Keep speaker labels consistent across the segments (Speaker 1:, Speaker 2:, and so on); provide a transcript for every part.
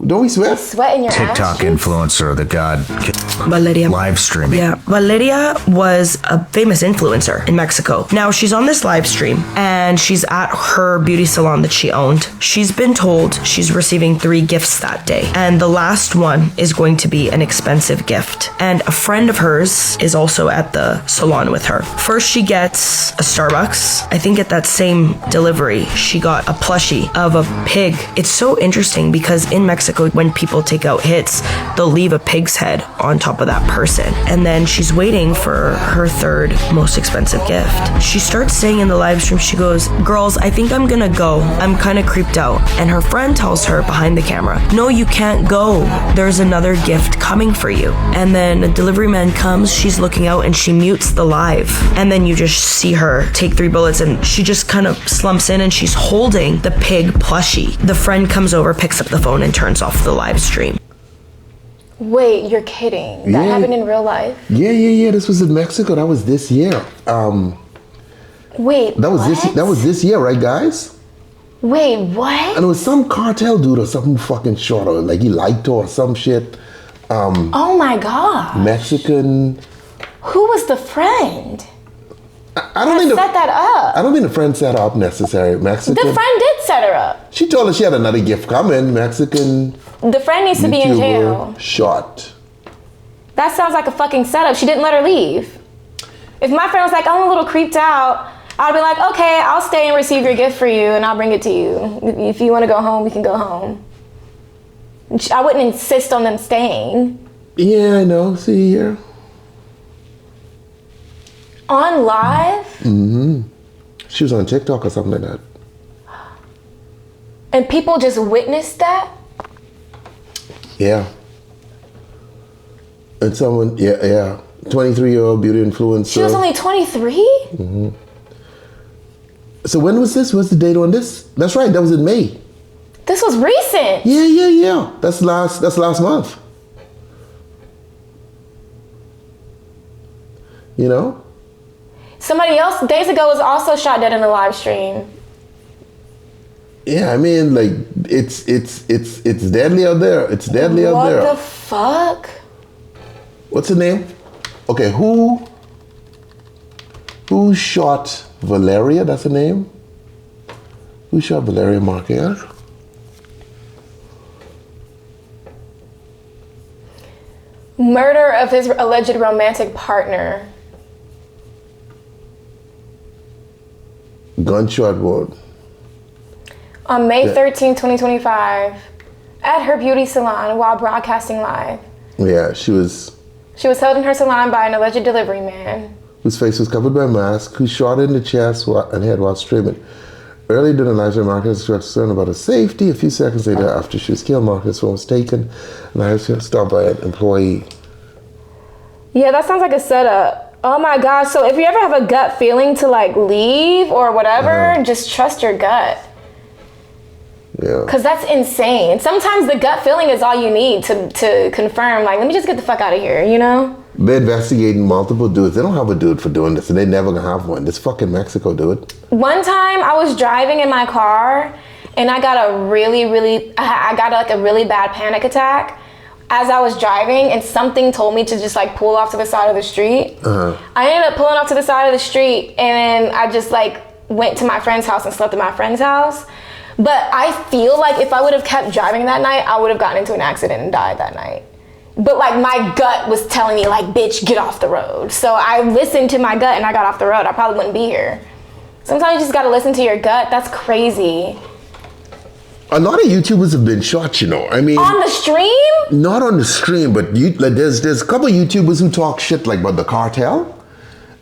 Speaker 1: Don't we sweat?
Speaker 2: Sweat in your
Speaker 3: TikTok
Speaker 2: ass cheeks?
Speaker 3: influencer that got
Speaker 4: Valeria.
Speaker 3: live streaming.
Speaker 4: Yeah, Valeria was a famous influencer in Mexico. Now she's on this live stream and she's at her beauty salon that she owned. She's been told she's receiving 3 gifts that day, and the last one is going to be an expensive gift. And a friend of hers is also at the salon with her. First she gets a Starbucks. I think at that same delivery she got a plushie of a pig. It's so interesting because in Mexico, when people take out hits, they'll leave a pig's head on top of that person. And then she's waiting for her 3rd most expensive gift. She starts saying in the live stream, she goes, "Girls, I think I'm gonna go. I'm kind of creeped out." And her friend tells her behind the camera, "No, you can't go. There's another gift coming for you." And then a delivery man comes, she's looking out and she mutes the live. And then you just see her take 3 bullets and she just kind of slumps in and she's holding the pig plushie. The friend comes over, picks up the phone and turns off the live stream.
Speaker 2: Wait, you're kidding. That happened in real life?
Speaker 1: Yeah. This was in Mexico. That was this year.
Speaker 2: Wait,
Speaker 1: That was
Speaker 2: what?
Speaker 1: that was this year, right, guys?
Speaker 2: Wait, what?
Speaker 1: And it was some cartel dude or something fucking short, or like he liked her or some shit.
Speaker 2: Oh my God.
Speaker 1: Mexican.
Speaker 2: Who was the friend?
Speaker 1: I don't think
Speaker 2: set that up?
Speaker 1: I don't think the friend set her up necessarily. Mexican.
Speaker 2: The friend did set her up.
Speaker 1: She told her she had another gift coming. Mexican.
Speaker 2: The friend needs to be in jail.
Speaker 1: YouTuber, shot.
Speaker 2: That sounds like a fucking setup. She didn't let her leave. If my friend was like, "I'm a little creeped out," I'd be like, "Okay, I'll stay and receive your gift for you and I'll bring it to you. If you want to go home, we can go home." I wouldn't insist on them staying.
Speaker 1: Yeah, I know. See here.
Speaker 2: On live?
Speaker 1: Mm-hmm. She was on TikTok or something like that.
Speaker 2: And people just witnessed that?
Speaker 1: Yeah. And someone, yeah. 23-year-old beauty influencer.
Speaker 2: She was only 23?
Speaker 1: Mm-hmm. So when was this? What's the date on this? That's right. That was in May.
Speaker 2: This was recent.
Speaker 1: Yeah. That's last month. You know?
Speaker 2: Somebody else days ago was also shot dead in a live stream.
Speaker 1: Yeah, I mean, like it's deadly out there. It's deadly out there.
Speaker 2: What the fuck?
Speaker 1: What's the name? Okay, who shot Valeria? That's the name. Who shot Valeria Marquez?
Speaker 2: Murder of his alleged romantic partner.
Speaker 1: Gunshot wound.
Speaker 2: On May 13, 2025, at her beauty salon while broadcasting live.
Speaker 1: Yeah, she was
Speaker 2: held in her salon by an alleged delivery man.
Speaker 1: Whose face was covered by a mask, who shot her in the chest and head while streaming. Early during the live stream, Marcus expressed concern about her safety. A few seconds later, after she was killed, Marcus' phone was taken and I was stopped by an employee.
Speaker 2: Yeah, that sounds like a setup. Oh my gosh, so if you ever have a gut feeling to like leave or whatever, just trust your gut.
Speaker 1: Yeah.
Speaker 2: Because that's insane. Sometimes the gut feeling is all you need to confirm, like, let me just get the fuck out of here, you know?
Speaker 1: They're investigating multiple dudes. They don't have a dude for doing this, and they never gonna have one. This fucking Mexico dude.
Speaker 2: One time I was driving in my car and I got a really bad panic attack as I was driving, and something told me to just like pull off to the side of the street. I ended up pulling off to the side of the street and then I just like went to my friend's house and slept at my friend's house. But I feel like if I would have kept driving that night, I would have gotten into an accident and died that night. But like my gut was telling me like, bitch, get off the road. So I listened to my gut and I got off the road. I probably wouldn't be here. Sometimes you just gotta listen to your gut. That's crazy.
Speaker 1: A lot of YouTubers have been shot, you know. I mean,
Speaker 2: on the stream?
Speaker 1: Not on the stream, but there's a couple of YouTubers who talk shit like about the cartel.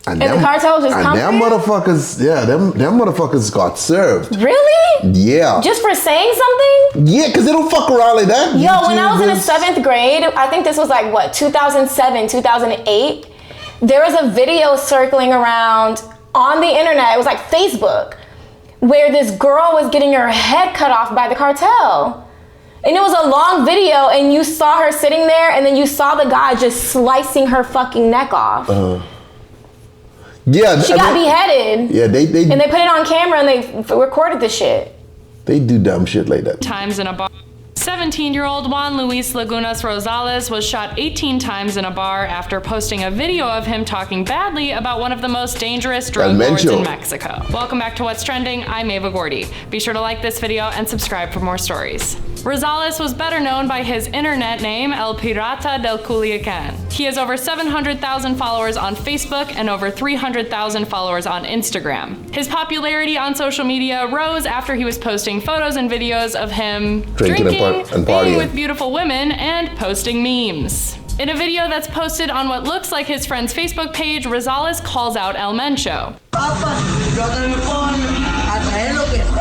Speaker 2: And the cartel just come
Speaker 1: them motherfuckers, them motherfuckers got served.
Speaker 2: Really?
Speaker 1: Yeah.
Speaker 2: Just for saying something?
Speaker 1: Yeah, because they don't fuck around like that.
Speaker 2: Yo, when I was in the 7th grade, I think this was like, 2007, 2008, there was a video circling around on the internet, it was like Facebook, where this girl was getting her head cut off by the cartel. And it was a long video, and you saw her sitting there, and then you saw the guy just slicing her fucking neck off.
Speaker 1: Yeah,
Speaker 2: she got beheaded.
Speaker 1: Yeah, they
Speaker 2: and they put it on camera and they recorded the shit.
Speaker 1: They do dumb shit like that.
Speaker 5: Times in a bar.
Speaker 3: 17-year-old Juan Luis Lagunas Rosales was shot 18 times in a bar after posting a video of him talking badly about one of the most dangerous drug lords in Mexico. Welcome back to What's Trending. I'm Ava Gordy. Be sure to like this video and subscribe for more stories. Rosales was better known by his internet name El Pirata del Culiacán. He has over 700,000 followers on Facebook and over 300,000 followers on Instagram. His popularity on social media rose after he was posting photos and videos of him drinking and being with beautiful women, and posting memes. In a video that's posted on what looks like his friend's Facebook page, Rosales calls out El Mencho.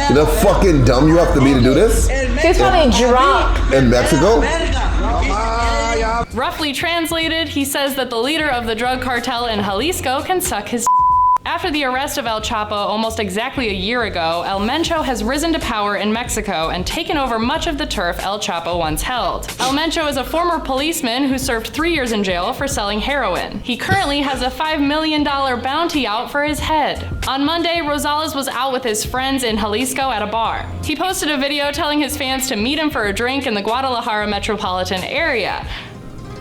Speaker 1: You know fucking dumb you have to be to do this?
Speaker 2: He's probably drunk.
Speaker 1: In Mexico?
Speaker 3: Roughly translated, he says that the leader of the drug cartel in Jalisco can suck his After the arrest of El Chapo almost exactly a year ago, El Mencho has risen to power in Mexico and taken over much of the turf El Chapo once held. El Mencho is a former policeman who served 3 years in jail for selling heroin. He currently has a $5 million bounty out for his head. On Monday, Rosales was out with his friends in Jalisco at a bar. He posted a video telling his fans to meet him for a drink in the Guadalajara metropolitan area,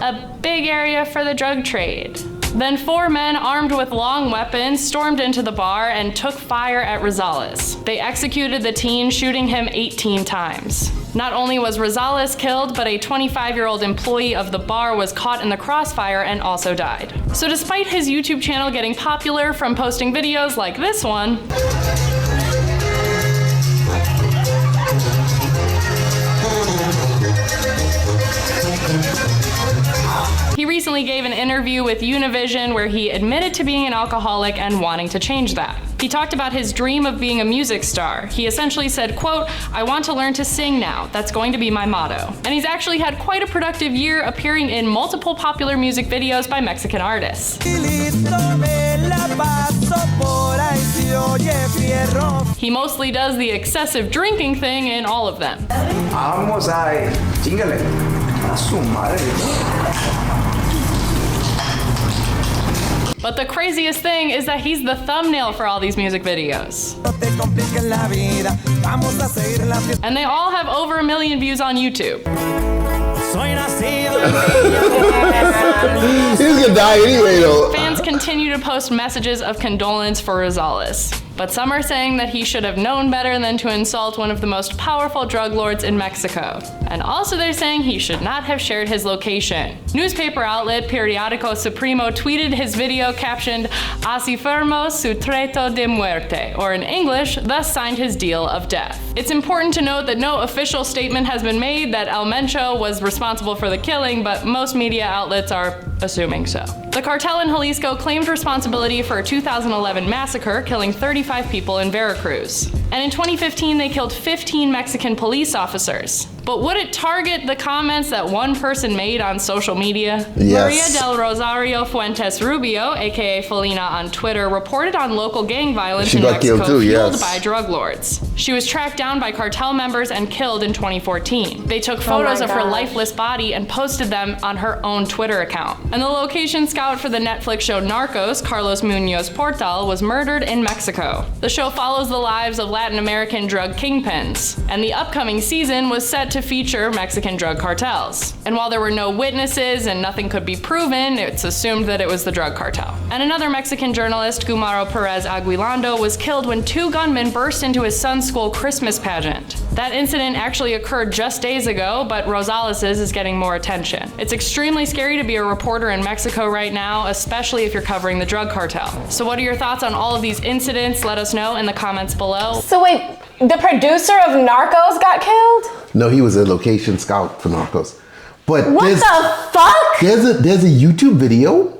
Speaker 3: a big area for the drug trade. Then 4 men armed with long weapons stormed into the bar and took fire at Rosales. They executed the teen, shooting him 18 times. Not only was Rosales killed, but a 25-year-old employee of the bar was caught in the crossfire and also died. So despite his YouTube channel getting popular from posting videos like this one, he recently gave an interview with Univision where he admitted to being an alcoholic and wanting to change that. He talked about his dream of being a music star. He essentially said, quote, "I want to learn to sing now. That's going to be my motto." And he's actually had quite a productive year, appearing in multiple popular music videos by Mexican artists. He mostly does the excessive drinking thing in all of them.
Speaker 5: Vamos a chingale. A su madre.
Speaker 3: But the craziest thing is that he's the thumbnail for all these music videos. And they all have over 1 million views on YouTube.
Speaker 1: He's gonna die anyway though.
Speaker 3: Fans continue to post messages of condolence for Rosales. But some are saying that he should have known better than to insult one of the most powerful drug lords in Mexico. And also they're saying he should not have shared his location. Newspaper outlet Periodico Supremo tweeted his video captioned, "Así firmó su trato de muerte," or in English, thus signed his deal of death. It's important to note that no official statement has been made that El Mencho was responsible for the killing, but most media outlets are assuming so. The cartel in Jalisco claimed responsibility for a 2011 massacre, killing 35 people in Veracruz. And in 2015, they killed 15 Mexican police officers. But would it target the comments that one person made on social media?
Speaker 1: Yes.
Speaker 3: Maria del Rosario Fuentes Rubio, aka Felina on Twitter, reported on local gang violence in Mexico fueled by drug lords. She was tracked down by cartel members and killed in 2014. They took photos of her lifeless body and posted them on her own Twitter account. And the location scout for the Netflix show Narcos, Carlos Munoz Portal, was murdered in Mexico. The show follows the lives of Latin American drug kingpins, and the upcoming season was set to feature Mexican drug cartels. And while there were no witnesses and nothing could be proven, it's assumed that it was the drug cartel. And another Mexican journalist, Gumaro Perez Aguilando, was killed when 2 gunmen burst into his son's school Christmas pageant. That incident actually occurred just days ago, but Rosales's is getting more attention. It's extremely scary to be a reporter in Mexico right now, especially if you're covering the drug cartel. So what are your thoughts on all of these incidents? Let us know in the comments below.
Speaker 2: So wait, the producer of Narcos got killed?
Speaker 1: No, he was a location scout for Narcos. But
Speaker 2: what the fuck?
Speaker 1: There's a YouTube video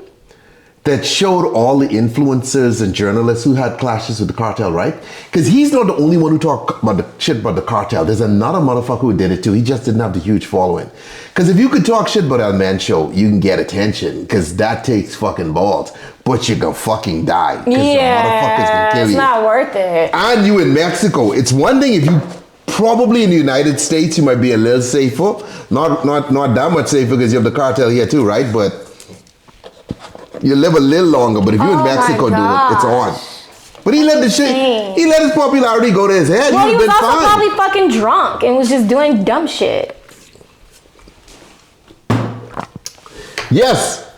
Speaker 1: that showed all the influencers and journalists who had clashes with the cartel, right? Because he's not the only one who talked about the shit about the cartel. There's another motherfucker who did it too. He just didn't have the huge following. Because if you could talk shit about El Mencho, you can get attention. Because that takes fucking balls. But you're gonna fucking die. Because the motherfucker's gonna kill you.
Speaker 2: It's not worth it.
Speaker 1: And you in Mexico. It's one thing if you probably in the United States, you might be a little safer. Not that much safer because you have the cartel here too, right? But you live a little longer. But if you're in Mexico, dude, it's on. But he let the shit, he let his popularity go to his head.
Speaker 2: Well, he was also
Speaker 1: fine.
Speaker 2: probably fucking drunk and was just doing dumb shit.
Speaker 1: Yes.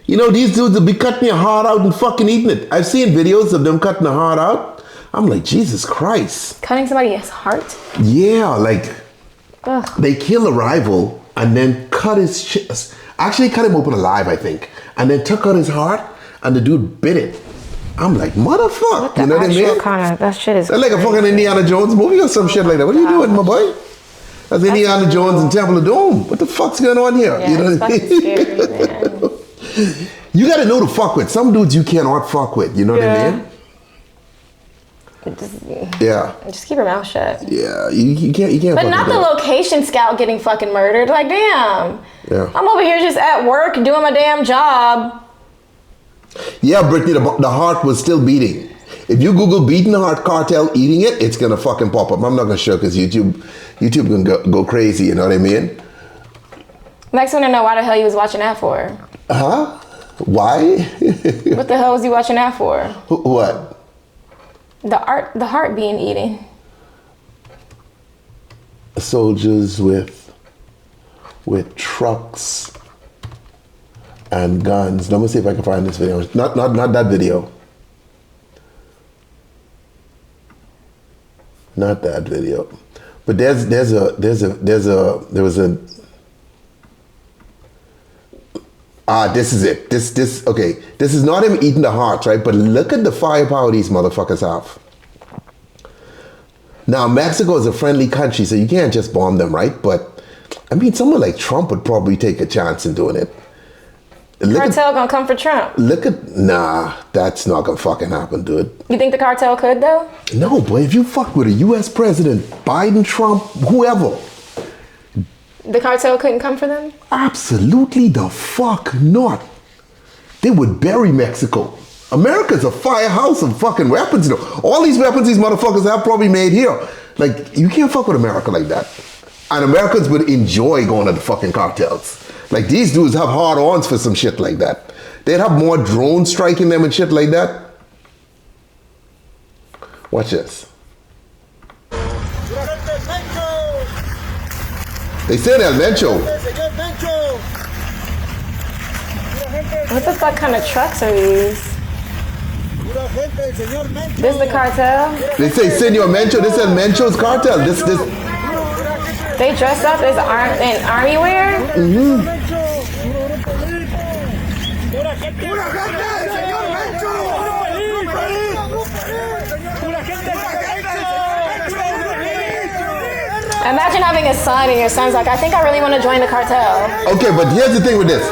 Speaker 1: You know, these dudes will be cutting your heart out and fucking eating it. I've seen videos of them cutting the heart out. I'm like, Jesus Christ.
Speaker 2: Cutting somebody's heart?
Speaker 1: Yeah, like,
Speaker 2: Ugh.
Speaker 1: they kill a rival and then cut his chest. Actually cut him open alive, I think. And then took out his heart and the dude bit it. I'm like, motherfucker. You know what I mean?
Speaker 2: That shit is
Speaker 1: That's like a fucking Indiana Jones movie or some shit like that. What are you doing, my boy? That's Indiana Jones and Temple of Doom. What the fuck's going on here?
Speaker 2: Yeah,
Speaker 1: you know
Speaker 2: it's
Speaker 1: what I
Speaker 2: fucking
Speaker 1: mean?
Speaker 2: scary, man.
Speaker 1: You gotta know to fuck with. Some dudes you cannot fuck with. You know what I mean? Yeah.
Speaker 2: Just keep your mouth shut.
Speaker 1: Yeah. You can't.
Speaker 2: But not the location scout getting fucking murdered. Like, damn.
Speaker 1: Yeah.
Speaker 2: I'm over here just at work doing my damn job.
Speaker 1: Yeah, Brittany, the heart was still beating. If you Google beating the heart cartel eating it, it's gonna fucking pop up. I'm not gonna show because YouTube gonna go crazy. You know what I mean?
Speaker 2: Next, I want to know why the hell you was watching that for.
Speaker 1: Huh? Why?
Speaker 2: What the hell was you watching that for?
Speaker 1: What?
Speaker 2: The heart being eaten.
Speaker 1: Soldiers with trucks and guns. Let me see if I can find this video. Not that video. Not that video. But there was a this is it. This okay. This is not him eating the hearts, right? But look at the firepower these motherfuckers have. Now, Mexico is a friendly country, so you can't just bomb them, right? But, I mean, someone like Trump would probably take a chance in doing it.
Speaker 2: Cartel gonna come for Trump.
Speaker 1: Nah, that's not gonna fucking happen, dude.
Speaker 2: You think the cartel could, though?
Speaker 1: No, boy, if you fuck with a U.S. president, Biden, Trump, whoever.
Speaker 2: The cartel couldn't come for them?
Speaker 1: Absolutely the fuck not. They would bury Mexico. America's a firehouse of fucking weapons, you know. All these weapons these motherfuckers have probably made here. Like, you can't fuck with America like that. And Americans would enjoy going to the fucking cartels. Like, these dudes have hard-ons for some shit like that. They'd have more drones striking them and shit like that. Watch this. They said El Mencho.
Speaker 2: What the fuck kind of trucks are these? This is the cartel?
Speaker 1: They say Senor Mencho. This is El Mencho's cartel. This.
Speaker 2: They dress up as in army wear?
Speaker 1: Mm-hmm.
Speaker 2: Imagine having a son and your son's like, I think I really want to join the cartel.
Speaker 1: Okay, but here's the thing with this.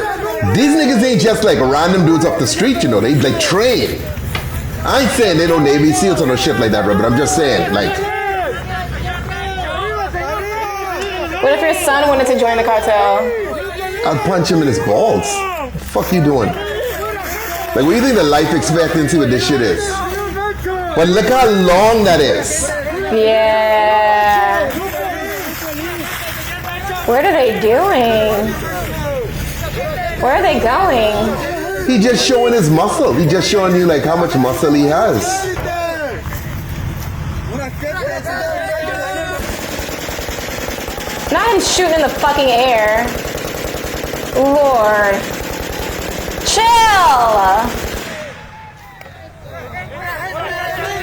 Speaker 1: These niggas ain't just like random dudes off the street, you know. They like train. I ain't saying they don't Navy SEALs or no shit like that, bro, but I'm just saying, like.
Speaker 2: What if your son wanted to join the cartel?
Speaker 1: I'd punch him in his balls. What the fuck you doing? Like, what do you think the life expectancy with this shit is? But look how long that is.
Speaker 2: Yeah. What are they doing? Where are they going?
Speaker 1: He just showing his muscle. He just showing you like how much muscle he has.
Speaker 2: Not him shooting in the fucking air. Lord. Chill!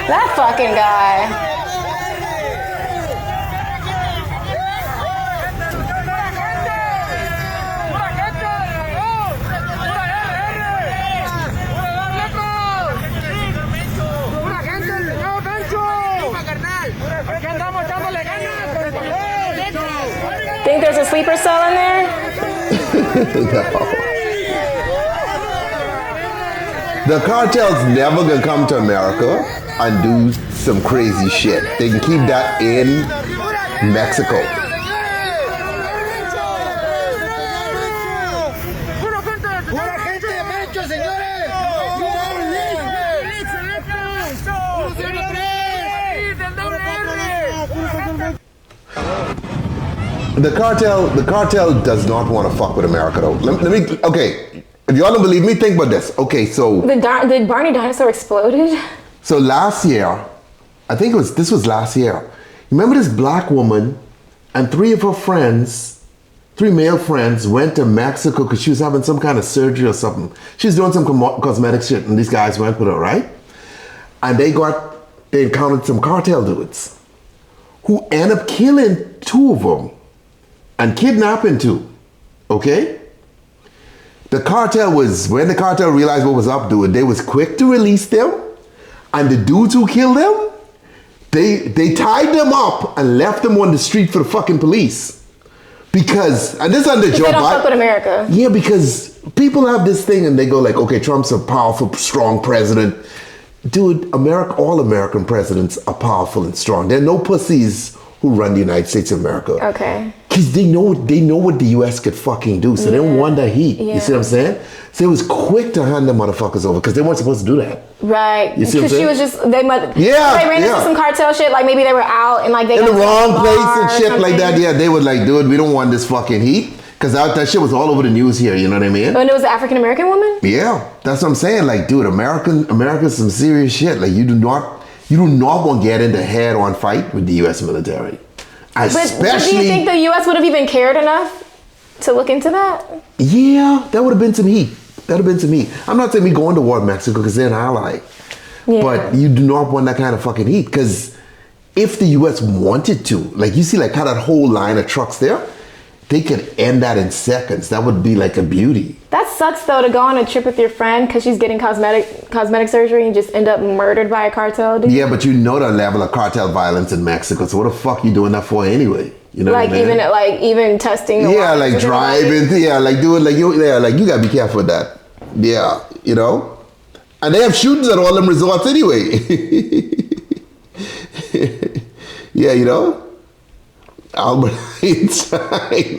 Speaker 2: That fucking guy. Think there's a sleeper cell in there?
Speaker 1: No. The cartel's never gonna come to America and do some crazy shit. They can keep that in Mexico. The cartel does not want to fuck with America though. Let me, okay, if y'all don't believe me, think about this. Okay, so.
Speaker 2: Did Barney Dinosaur exploded?
Speaker 1: So last year, I think this was last year. Remember this black woman and 3 of her friends 3 male friends went to Mexico because she was having some kind of surgery or something. She was doing some cosmetic shit, and these guys went with her, right? And they encountered some cartel dudes who ended up killing 2 of them and kidnapping 2. Okay? When the cartel realized what was up, dude, they was quick to release them, and the dudes who killed them, they tied them up and left them on the street for the fucking police. Because, and this is under Joe Biden.
Speaker 2: They don't fuck with America.
Speaker 1: Yeah, because people have this thing and they go like, okay, Trump's a powerful, strong president. Dude, all American presidents are powerful and strong. There are no pussies who run the United States of America.
Speaker 2: Okay.
Speaker 1: Because they know what the U.S. could fucking do, so they don't want that heat. Yeah. You see what I'm saying? So it was quick to hand the motherfuckers over because they weren't supposed to do that.
Speaker 2: Right.
Speaker 1: You see what I'm saying?
Speaker 2: Because she was just, they ran into some cartel shit, like maybe they were out and like they
Speaker 1: in
Speaker 2: got
Speaker 1: the wrong place and shit
Speaker 2: something.
Speaker 1: like that. Yeah, they were like, dude, we don't want this fucking heat. Because that shit was all over the news here, you know what I mean?
Speaker 2: And it was an African-American woman?
Speaker 1: Yeah, that's what I'm saying. Like, dude, America's some serious shit. Like, you do not want to get into head-on fight with the U.S. military.
Speaker 2: But do you think the U.S. would have even cared enough to look into that?
Speaker 1: Yeah, that would have been some heat. I'm not saying we go into war with Mexico because they're an ally. Yeah. But you do not want that kind of fucking heat. Because if the U.S. wanted to, like, you see like how that whole line of trucks there, they could end that in seconds. That would be like a beauty.
Speaker 2: That sucks though, to go on a trip with your friend because she's getting cosmetic surgery and just end up murdered by a cartel dude.
Speaker 1: Yeah, but you know the level of cartel violence in Mexico. So what the fuck you doing that for anyway? You know
Speaker 2: like
Speaker 1: what I mean?
Speaker 2: even testing.
Speaker 1: Yeah, like driving. Yeah, like doing like you gotta be careful with that. Yeah, you know. And they have shootings at all them resorts anyway. Yeah, you know. Albert Einstein.